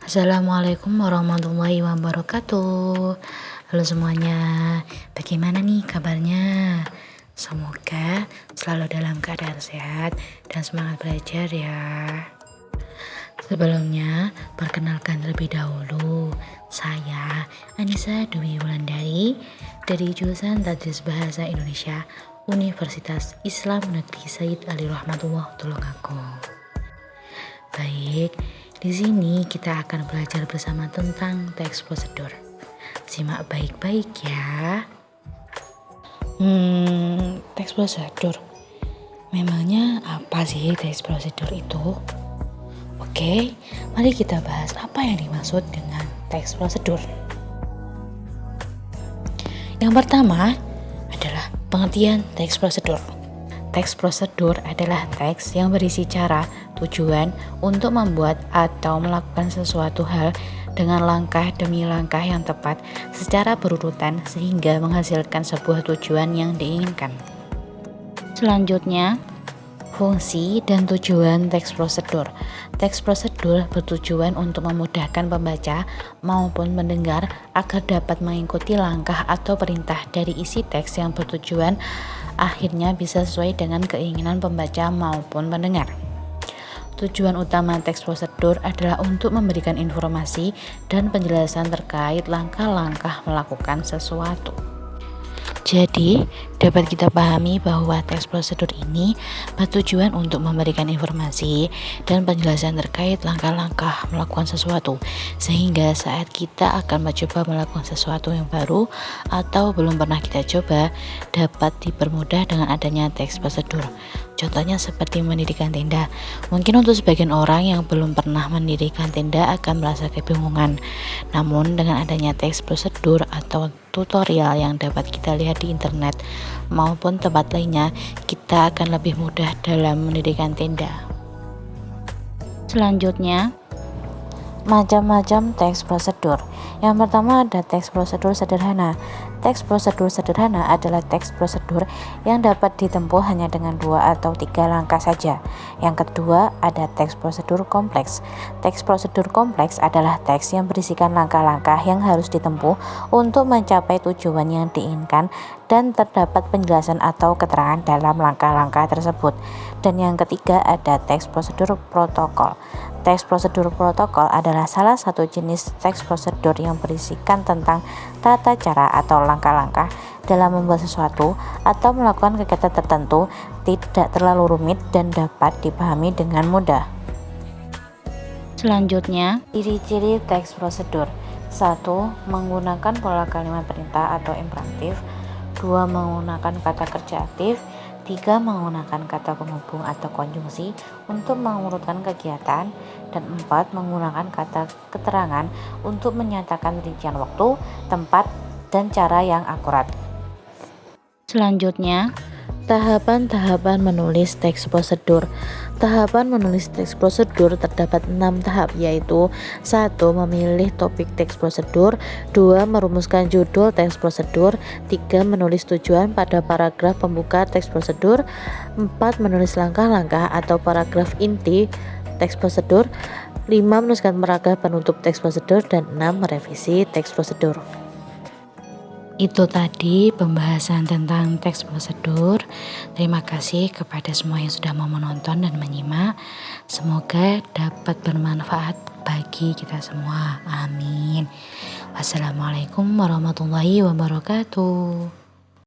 Assalamualaikum warahmatullahi wabarakatuh. Halo semuanya, bagaimana nih kabarnya? Semoga selalu dalam keadaan sehat dan semangat belajar ya. Sebelumnya, perkenalkan terlebih dahulu, saya Anissa Dwi Wulandari dari jurusan Tadris Bahasa Indonesia Universitas Islam Negeri Said Ali Rahmatullah Tulungagung. Baik, di sini kita akan belajar bersama tentang teks prosedur. Simak baik-baik ya. Teks prosedur. Memangnya apa sih teks prosedur itu? Oke, mari kita bahas apa yang dimaksud dengan teks prosedur. Yang pertama adalah pengertian teks prosedur. Teks prosedur adalah teks yang berisi cara, tujuan untuk membuat atau melakukan sesuatu hal dengan langkah demi langkah yang tepat secara berurutan sehingga menghasilkan sebuah tujuan yang diinginkan. Selanjutnya, fungsi dan tujuan teks prosedur. Teks prosedur bertujuan untuk memudahkan pembaca maupun mendengar agar dapat mengikuti langkah atau perintah dari isi teks yang bertujuan akhirnya bisa sesuai dengan keinginan pembaca maupun pendengar. Tujuan utama teks prosedur adalah untuk memberikan informasi dan penjelasan terkait langkah-langkah melakukan sesuatu. Jadi, dapat kita pahami bahwa teks prosedur ini bertujuan untuk memberikan informasi dan penjelasan terkait langkah-langkah melakukan sesuatu, sehingga saat kita akan mencoba melakukan sesuatu yang baru atau belum pernah kita coba, dapat dipermudah dengan adanya teks prosedur. Contohnya seperti mendirikan tenda. Mungkin untuk sebagian orang yang belum pernah mendirikan tenda akan merasa kebingungan. Namun dengan adanya teks prosedur atau tutorial yang dapat kita lihat di internet maupun tempat lainnya, kita akan lebih mudah dalam mendirikan tenda. Selanjutnya, macam-macam teks prosedur. Yang pertama ada teks prosedur sederhana. Teks prosedur sederhana adalah teks prosedur yang dapat ditempuh hanya dengan 2 atau 3 langkah saja. Yang kedua ada teks prosedur kompleks. Teks prosedur kompleks adalah teks yang berisikan langkah-langkah yang harus ditempuh untuk mencapai tujuan yang diinginkan dan terdapat penjelasan atau keterangan dalam langkah-langkah tersebut. Dan yang ketiga ada teks prosedur protokol. Teks prosedur protokol adalah salah satu jenis teks prosedur yang berisikan tentang tata cara atau langkah-langkah dalam membuat sesuatu atau melakukan kegiatan tertentu, tidak terlalu rumit dan dapat dipahami dengan mudah. Selanjutnya, ciri-ciri teks prosedur. 1. Menggunakan pola kalimat perintah atau imperatif. 2. Menggunakan kata kerja aktif. 3. Menggunakan kata penghubung atau konjungsi untuk mengurutkan kegiatan. Dan 4. Menggunakan kata keterangan untuk menyatakan rincian waktu, tempat, dan cara yang akurat. Selanjutnya, tahapan-tahapan menulis teks prosedur. Tahapan menulis teks prosedur terdapat 6 tahap, yaitu 1. Memilih topik teks prosedur. 2. Merumuskan judul teks prosedur. 3. Menulis tujuan pada paragraf pembuka teks prosedur. 4. Menulis langkah-langkah atau paragraf inti teks prosedur. 5. Menuliskan paragraf penutup teks prosedur. Dan 6. Merevisi teks prosedur. Itu tadi pembahasan tentang teks prosedur. Terima kasih kepada semua yang sudah mau menonton dan menyimak. Semoga dapat bermanfaat bagi kita semua. Amin. Wassalamualaikum warahmatullahi wabarakatuh.